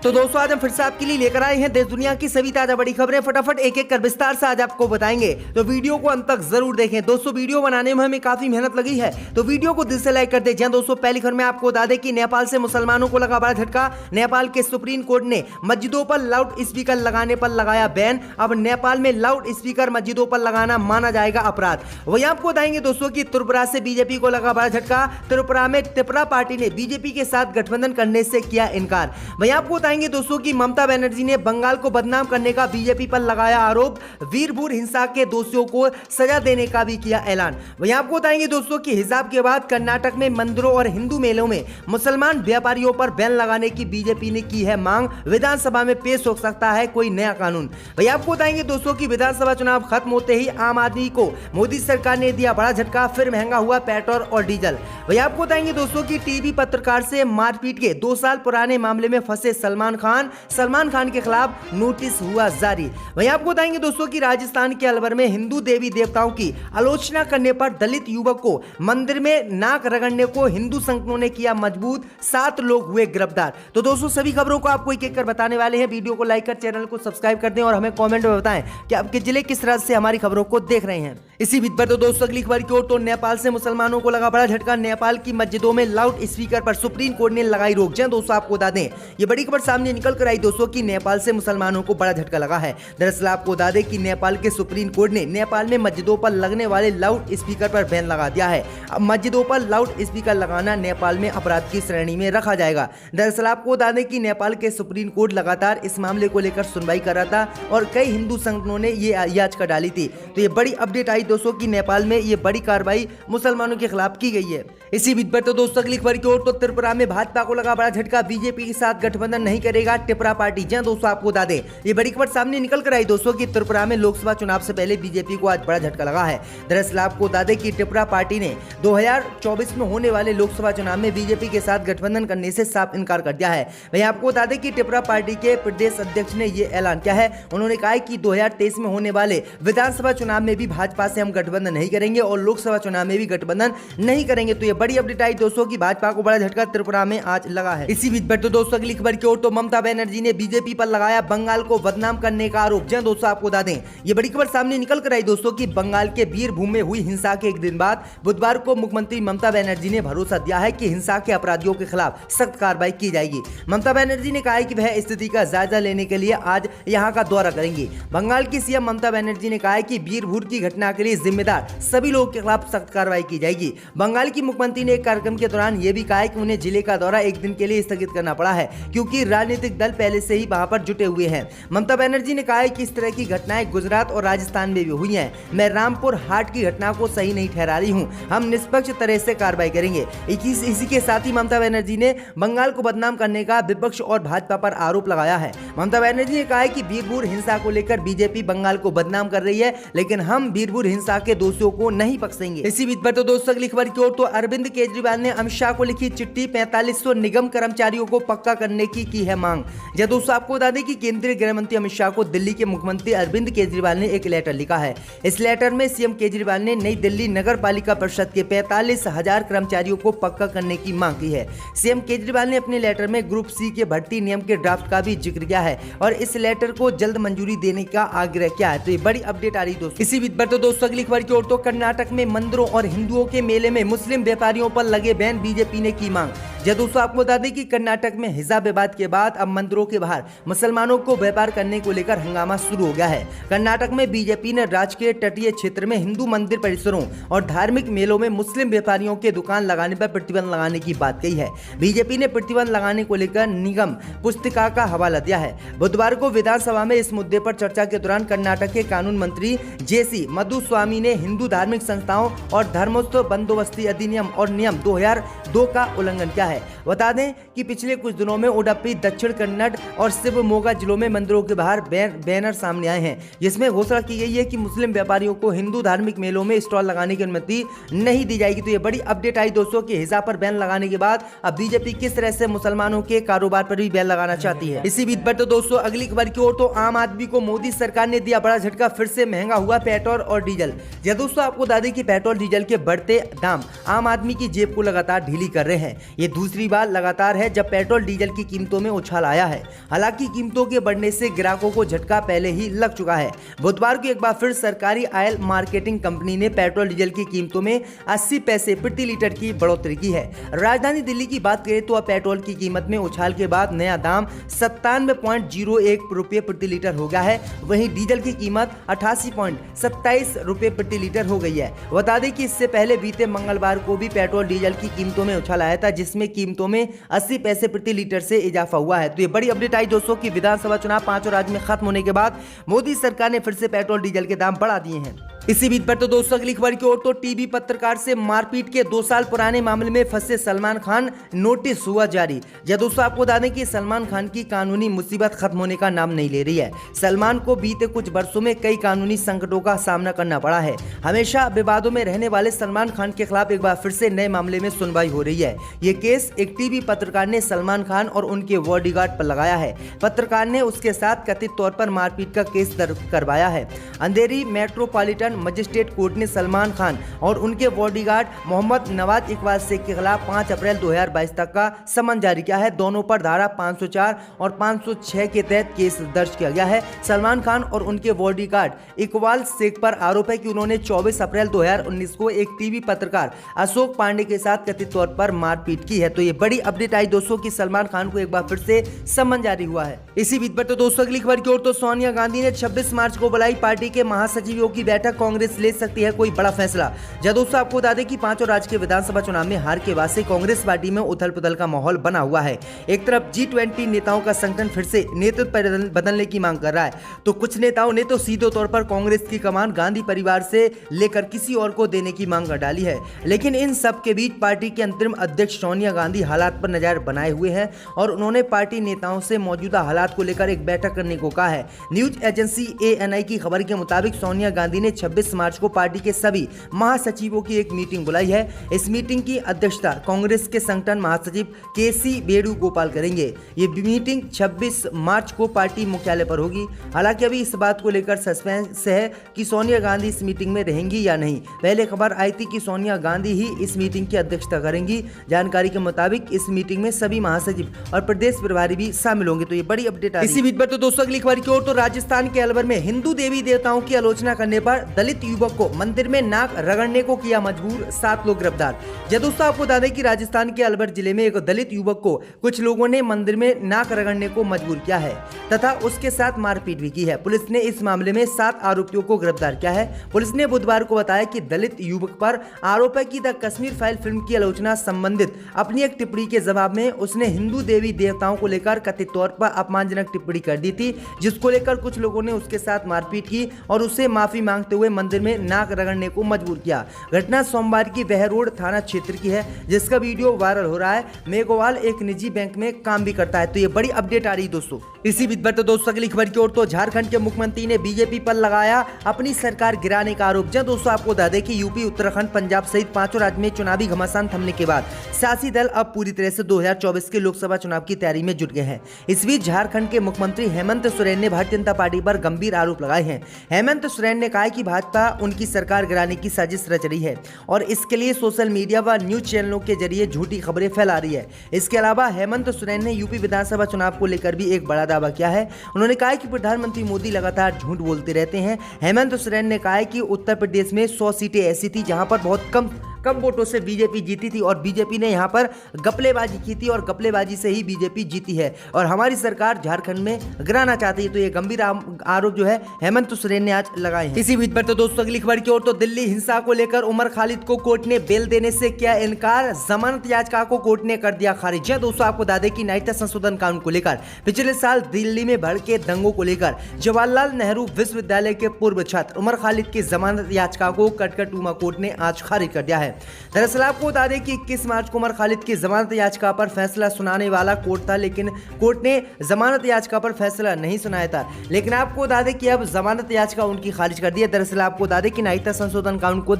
तो दोस्तों आज हम फिर से आपके लिए लेकर आए हैं देश दुनिया की सभी ताजा बड़ी खबरें। फटाफट एक एक कर विस्तार से आज आपको बताएंगे, तो वीडियो को अंत तक जरूर देखें। दोस्तों वीडियो बनाने में हमें काफी मेहनत लगी है, तो वीडियो को दिल से लाइक कर दें। दोस्तों पहली खबर में आपको बता दें कि नेपाल से मुसलमानों को लगा बड़ा झटका। नेपाल के सुप्रीम कोर्ट ने मस्जिदों पर लाउड स्पीकर लगाने पर लगाया बैन। अब नेपाल में लाउड स्पीकर मस्जिदों पर लगाना माना जाएगा अपराध। वही आपको बताएंगे दोस्तों की त्रिपुरा से बीजेपी को लगा बड़ा झटका। त्रिपुरा में त्रिपुरा पार्टी ने बीजेपी के साथ गठबंधन करने से किया इनकार। वही आपको बताएंगे दोस्तों की ममता बनर्जी ने बंगाल को बदनाम करने का बीजेपी पर लगाया आरोप। वीरभूर हिंसा के दोषियों को सजा देने का भी किया ऐलान। वहीं आपको बताएंगे दोस्तों कि हिजाब के बाद कर्नाटक में मंदिरों और हिंदू मेलों में मुसलमान व्यापारियों पर बैन लगाने की बीजेपी ने की है मांग। विधानसभा में पेश हो सकता है कोई नया कानून। वहीं आपको बताएंगे दोस्तों की विधानसभा चुनाव खत्म होते ही आम आदमी को मोदी सरकार ने दिया बड़ा झटका। फिर महंगा हुआ पेट्रोल और डीजल। वहीं आपको बताएंगे दोस्तों की टीवी पत्रकार से मारपीट के 2 साल पुराने मामले में फंसे सलमान खान के खिलाफ नोटिस हुआ जारी। वहीं आपको बताएंगे दोस्तों कि राजस्थान के अलवर में हिंदू देवी देवताओं की आलोचना करने पर दलित युवक को मंदिर में नाक रगड़ने को हिंदू संगठनों ने किया मजबूत। 7 लोग हुए गिरफ्तार। तो दोस्तों सभी खबरों को आपको एक एक कर बताने वाले हैं। वीडियो को लाइक कर चैनल को सब्सक्राइब कर दें और हमें कमेंट में बताएं कि आपके जिले किस तरह से हमारी खबरों को देख रहे हैं। इसी बीच पर तो दोस्तों अगली खबर की ओर, तो नेपाल से मुसलमानों को लगा बड़ा झटका। नेपाल की मस्जिदों में लाउड स्पीकर पर सुप्रीम कोर्ट ने लगाई रोक। दोस्तों आपको बता दें ये बड़ी खबर सामने निकल कर आई दोस्तों कि नेपाल से मुसलमानों को बड़ा झटका लगा है। दरअसल आपको बता दें कि नेपाल के सुप्रीम कोर्ट ने नेपाल में मस्जिदों पर लगने वाले लाउड स्पीकर पर बैन लगा दिया है। अब मस्जिदों पर लाउड स्पीकर लगाना नेपाल में अपराध की श्रेणी में रखा जाएगा। दरअसल आपको बता दें कि नेपाल के सुप्रीम कोर्ट लगातार इस मामले को लेकर सुनवाई कर रहा था और कई हिंदू संगठनों ने ये याचिका डाली थी। तो ये बड़ी अपडेट आई दोस्तों की नेपाल में ये बड़ी कार्रवाई मुसलमानों के खिलाफ की गई है। इसी बीच पर तो दोस्तों अगली खबर की ओर, तो त्रिपुरा में भाजपा को लगा बड़ा झटका। बीजेपी के साथ गठबंधन नहीं करेगा त्रिपुरा पार्टी। दोस्तों आपको बता दें ये बड़ी खबर सामने निकल कर आई दोस्तों कि त्रिपुरा में लोकसभा चुनाव से पहले बीजेपी को आज बड़ा झटका लगा है। दरअसल आपको बता दें कि त्रिपुरा पार्टी ने 2024 में होने वाले लोकसभा चुनाव में बीजेपी के साथ गठबंधन करने से साफ इनकार कर दिया है। वहीं आपको बता दें कि त्रिपुरा पार्टी के प्रदेश अध्यक्ष ने यह ऐलान किया है। उन्होंने कहा कि 2023 में होने वाले विधानसभा चुनाव में भी भाजपा से हम गठबंधन नहीं करेंगे और लोकसभा चुनाव में भी गठबंधन नहीं करेंगे। तो ये बड़ी अपडेट आई दोस्तों की भाजपा को बड़ा झटका त्रिपुरा में आज लगा है। इसी बीच पर तो दोस्तों अगली खबर की ओर, तो ममता बनर्जी ने बीजेपी पर लगाया बंगाल को बदनाम करने का आरोप। दोस्तों आपको बता दें ये बड़ी खबर सामने निकल कर आई दोस्तों कि बंगाल के बीरभूम में हुई हिंसा के एक दिन बाद बुधवार को मुख्यमंत्री ममता बनर्जी ने भरोसा दिया है कि हिंसा के अपराधियों के खिलाफ सख्त कार्रवाई की जाएगी। ममता बनर्जी ने कहा है कि वह स्थिति का जायजा लेने के लिए आज यहां का दौरा करेंगी। बंगाल की सीएम ममता बनर्जी ने कहा है कि बीरभूम की घटना के लिए जिम्मेदार सभी लोगों के खिलाफ सख्त कार्रवाई की जाएगी। बंगाल की मुख्यमंत्री ने एक कार्यक्रम के दौरान यह भी कहा है कि उन्हें जिले का दौरा एक दिन के लिए स्थगित करना पड़ा है क्योंकि राजनीतिक दल पहले से ही वहां पर जुटे हुए हैं। ममता बनर्जी ने कहा है कि इस तरह की घटनाएं गुजरात और राजस्थान में भी हुई हैं। मैं रामपुर हाट की घटना को सही नहीं ठहरा रही हूं। हम निष्पक्ष तरह से कार्रवाई करेंगे। इसी के साथ ही ममता बनर्जी ने बंगाल को बदनाम करने का विपक्ष और भाजपा पर आरोप लगाया है। ममता बनर्जी ने कहा है कि बीरभूम हिंसा को लेकर बीजेपी बंगाल को बदनाम कर रही है, लेकिन हम बीरभूम हिंसा के दोषियों को नहीं बख्शेंगे। इसी बीच पर तो दोस्तों अगली खबर की ओर, तो अरविंद केजरीवाल ने अमित शाह को लिखी चिट्ठी। 4500 निगम कर्मचारियों को पक्का करने की है मांग। दोस्तों आपको बता दें कि केंद्रीय गृह मंत्री अमित शाह को दिल्ली के मुख्यमंत्री अरविंद केजरीवाल ने एक लेटर लिखा है। इस लेटर में सीएम केजरीवाल ने नई दिल्ली नगर पालिका परिषद के 45,000 कर्मचारियों को पक्का करने की मांग की है। सीएम केजरीवाल ने अपने लेटर में ग्रुप सी के भर्ती नियम के ड्राफ्ट का भी जिक्र किया है और इस लेटर को जल्द मंजूरी देने का आग्रह किया है। तो ये बड़ी अपडेट आ रही दोस्तों। इसी बीच पर तो दोस्तों अगली खबर की ओर, तो कर्नाटक में मंदिरों और हिंदुओं के मेले में मुस्लिम व्यापारियों पर लगे बैन। बीजेपी ने की मांग। दोस्तों आपको बता दें कि कर्नाटक में हिजाब विवाद के बाद अब मंदिरों के बाहर मुसलमानों को व्यापार करने को लेकर हंगामा शुरू हो गया है। कर्नाटक में बीजेपी ने राज्य के तटीय क्षेत्र में हिंदू मंदिर परिसरों और धार्मिक मेलों में मुस्लिम व्यापारियों के दुकान लगाने पर प्रतिबंध लगाने की बात कही है। बीजेपी ने प्रतिबंध लगाने को लेकर निगम पुस्तिका का हवाला दिया है। बुधवार को विधानसभा में इस मुद्दे पर चर्चा के दौरान कर्नाटक के कानून मंत्री जेसी मधुस्वामी ने हिंदू धार्मिक संस्थाओं और धर्मोत्सव बंदोबस्ती अधिनियम और नियम 2002 का उल्लंघन किया है। बता दें कि पिछले कुछ दिनों में उडुपी, दक्षिण कन्नड़ और शिवमोगा जिलों में मंदिरों के बाहर बैनर सामने आए हैं, जिसमें घोषणा की गई है कि मुस्लिम व्यापारियों को हिंदू धार्मिक मेलों में स्टॉल लगाने की अनुमति नहीं दी जाएगी। तो ये बड़ी अपडेट आई दोस्तों कि हिजाब पर बैन लगाने के बाद अब बीजेपी किस तरह से मुसलमानों के कारोबार पर भी बैन लगाना चाहती है। इसी बीच पर तो दोस्तों अगली खबर की ओर, तो आम आदमी को मोदी सरकार ने दिया बड़ा झटका। फिर से महंगा हुआ पेट्रोल और डीजल। दोस्तों आपको बता दें कि पेट्रोल डीजल के बढ़ते दाम आम आदमी की जेब को लगातार ढीली कर रहे हैं। ये दूसरी बार लगातार है जब पेट्रोल डीजल की कीमतों में उछाल आया है। हालांकि कीमतों के बढ़ने से ग्राहकों को झटका पहले ही लग चुका है। बुधवार को एक बार फिर सरकारी ऑयल मार्केटिंग कंपनी ने पेट्रोल डीजल की कीमतों में 80 पैसे प्रति लीटर की बढ़ोतरी की है। राजधानी दिल्ली की बात करें तो अब पेट्रोल की कीमत में उछाल के बाद नया दाम 97.01 रुपये प्रति लीटर हो गया है। वहीं डीजल की कीमत 88.27 रुपये प्रति लीटर हो गई है। बता दें कि इससे पहले बीते मंगलवार को भी पेट्रोल डीजल की कीमतों में उछाल आया था, जिसमें कीमतों में 80 पैसे प्रति लीटर से इजाफा हुआ है। तो ये बड़ी अपडेट आई दोस्तों कि विधानसभा चुनाव 5 राज्य में खत्म होने के बाद मोदी सरकार ने फिर से पेट्रोल डीजल के दाम बढ़ा दिए हैं। इसी बीच पर तो दोस्तों अगली खबर की ओर तो टीवी पत्रकार से मारपीट के 2 साल पुराने मामले में फंसे सलमान खान, नोटिस हुआ जारी। या दोस्तों आपको बता दें कि सलमान खान की कानूनी मुसीबत खत्म होने का नाम नहीं ले रही है। सलमान को बीते कुछ वर्षों में कई कानूनी संकटों का सामना करना पड़ा है। हमेशा विवादों में रहने वाले सलमान खान के खिलाफ एक बार फिर से नए मामले में सुनवाई हो रही है। ये केस एक टीवी पत्रकार ने सलमान खान और उनके बॉडीगार्ड पर लगाया है। पत्रकार ने उसके साथ कथित तौर पर मारपीट का केस दर्ज करवाया है। अंधेरी मेट्रोपॉलिटन मजिस्ट्रेट कोर्ट ने सलमान खान और उनके बॉडीगार्ड मोहम्मद नवाज इकबाल शेख के खिलाफ 5 अप्रैल 2022 तक का समन जारी किया है। दोनों पर धारा 504 और 506 के तहत केस दर्ज किया गया है। सलमान खान और उनके बॉडीगार्ड इकबाल शेख पर आरोप है कि उन्होंने 24 अप्रैल 2019 को एक टीवी पत्रकार अशोक पांडे के साथ कथित तौर पर मारपीट की है। तो ये बड़ी अपडेट आई दोस्तों कि सलमान खान को एक बार फिर से समन जारी हुआ है। इसी बीच पर तो दोस्तों अगली खबर की ओर तो सोनिया गांधी ने 26 मार्च को बुलाई पार्टी के महासचिवों की बैठक। कांग्रेस ले सकती है कोई बड़ा फैसला। दोस्तों आपको बता दें कि 5 राज्य के विधानसभा चुनाव में हार के बाद से कांग्रेस पार्टी में उथल पुथल का माहौल बना हुआ है। एक तरफ G20 नेताओं का संगठन फिर से नेतृत्व बदलने की मांग कर रहा है, तो कुछ नेताओं ने तो सीधे तौर पर कांग्रेस की कमान गांधी परिवार से लेकर किसी और को देने की मांग कर डाली है। लेकिन इन सब के बीच पार्टी के अंतरिम अध्यक्ष सोनिया गांधी हालात पर नजर बनाए हुए हैं और उन्होंने पार्टी नेताओं से मौजूदा हालात को लेकर एक बैठक करने को कहा है। न्यूज एजेंसी ANI की खबर के मुताबिक सोनिया गांधी ने 26 मार्च को पार्टी के सभी महासचिवों की एक मीटिंग बुलाई है। इस मीटिंग की अध्यक्षता कांग्रेस के संगठन महासचिव KC वेणुगोपाल करेंगे। ये मीटिंग 26 मार्च को पार्टी मुख्यालय पर होगी। हालांकि अभी इस बात को लेकर सस्पेंस है कि सोनिया गांधी इस मीटिंग में रहेंगी या नहीं। पहले खबर आई थी कि सोनिया गांधी ही इस मीटिंग की अध्यक्षता करेंगी। जानकारी के मुताबिक इस मीटिंग में सभी महासचिव और प्रदेश प्रभारी भी शामिल होंगे। तो ये बड़ी अपडेट आई। इसी बीच पर तो दोस्तों अगली खबर की ओर तो राजस्थान के अलवर में हिंदू देवी देवताओं की आलोचना करने पर दलित युवक को मंदिर में नाक रगड़ने को किया मजबूर, 7 लोग गिरफ्तार। दोस्तों आपको बता दें कि राजस्थान के अलवर जिले में एक दलित युवक को कुछ लोगों ने मंदिर में नाक रगड़ने को मजबूर किया है तथा उसके साथ मारपीट भी की है। पुलिस ने इस मामले में 7 आरोपियों को गिरफ्तार किया है। पुलिस ने बुधवार को बताया कि दलित युवक पर आरोप है कि द कश्मीर फाइल फिल्म की आलोचना संबंधित अपनी एक टिप्पणी के जवाब में उसने हिंदू देवी देवताओं को लेकर कथित तौर पर अपमानजनक टिप्पणी कर दी थी, जिसको लेकर कुछ लोगों ने उसके साथ मारपीट की और उससे माफी मांगते हुए मंदिर में नाक रगड़ने को मजबूर किया। घटना सोमवार की वह रोड थाना क्षेत्र की है, जिसका वीडियो वायरल हो रहा है। मेघवाल एक निजी बैंक में काम भी करता है। तो ये बड़ी अपडेट आ रही है दोस्तों। इसी बीच पर तो दोस्तों अगली खबर की ओर तो झारखंड के मुख्यमंत्री ने बीजेपी पर लगाया अपनी सरकार गिराने का आरोप। दोस्तों आपको बता दें कि यूपी, उत्तराखंड, पंजाब सहित 5 राज्य में चुनावी घमासान थमने के बाद सियासी दल अब पूरी तरह से 2024 के लोकसभा चुनाव की तैयारी में जुट गए हैं। इस बीच झारखंड के मुख्यमंत्री हेमंत सोरेन ने भारतीय जनता पार्टी पर गंभीर आरोप लगाए हैं। हेमंत सोरेन ने कहा कि भाजपा उनकी सरकार गिराने की साजिश रच रही है और इसके लिए सोशल मीडिया व न्यूज चैनलों के जरिए झूठी खबरें फैला रही है। इसके अलावा हेमंत सोरेन ने यूपी विधानसभा चुनाव को लेकर भी एक बड़ा दावा किया है। उन्होंने कहा कि प्रधानमंत्री मोदी लगातार झूठ बोलते रहते हैं। हेमंत सोरेन ने कहा है कि उत्तर प्रदेश में 100 सीटें ऐसी थी जहां पर बहुत कम वोटों से बीजेपी जीती थी और बीजेपी ने यहां पर गपलेबाजी की थी और गपलेबाजी से ही बीजेपी जीती है और हमारी सरकार झारखंड में गिराना चाहती है। तो ये गंभीर आरोप जो है हेमंत सोरेन ने आज लगाए हैं। इसी बीच पर तो दोस्तों अगली खबर की ओर तो दिल्ली हिंसा को लेकर उमर खालिद को कोर्ट ने बेल देने से किया इनकार। जमानत याचिका को कोर्ट ने कर दिया खारिज। दोस्तों आपको बता दें कि नागरिकता संशोधन कानून को लेकर पिछले साल दिल्ली में भड़के दंगों को लेकर जवाहरलाल नेहरू विश्वविद्यालय के पूर्व छात्र उमर खालिद की जमानत याचिका को कटकटुमा कोर्ट ने आज खारिज कर दिया है। दरअसल आपको बता दें कि 21 मार्च को उमर खालिद की जमानत याचिका पर फैसला सुनाने वाला कोर्ट था, लेकिन कोर्ट ने जमानत याचिका पर फैसला नहीं सुनाया था। लेकिन आपको बता दें कि अब जमानत याचिका उनकी खारिज कर दी है। दरअसल आपको बता दें कि नागरिकता संशोधन कानून को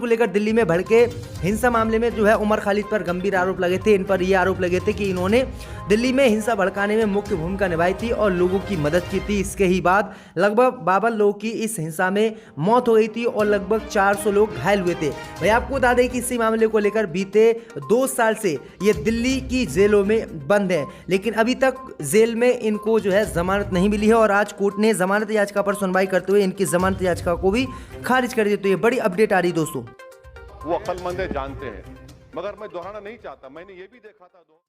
लेकर दिल्ली में भड़के हिंसा मामले में जो है उमर खालिद पर गंभीर आरोप लगे थे। इन पर यह आरोप लगे थे कि इन्होंने दिल्ली में हिंसा भड़काने में मुख्य भूमिका निभाई थी और लोगों की मदद की थी। इसके ही बाद लगभग 52 लोगों की इस हिंसा में मौत हो गई थी और लगभग 400 लोग घायल हुए थे। भाई आपको बता दें कि इसी मामले को लेकर बीते 2 साल से ये दिल्ली की जेलों में बंद है, लेकिन अभी तक जेल में इनको जो है जमानत नहीं मिली है और आज कोर्ट ने जमानत याचिका पर सुनवाई करते हुए इनकी जमानत याचिका को भी खारिज कर दिया। तो ये बड़ी अपडेट आ रही दोस्तों। वो अक्लमंद है, जानते हैं, मगर मैं दोहराना नहीं चाहता। मैंने ये भी देखा था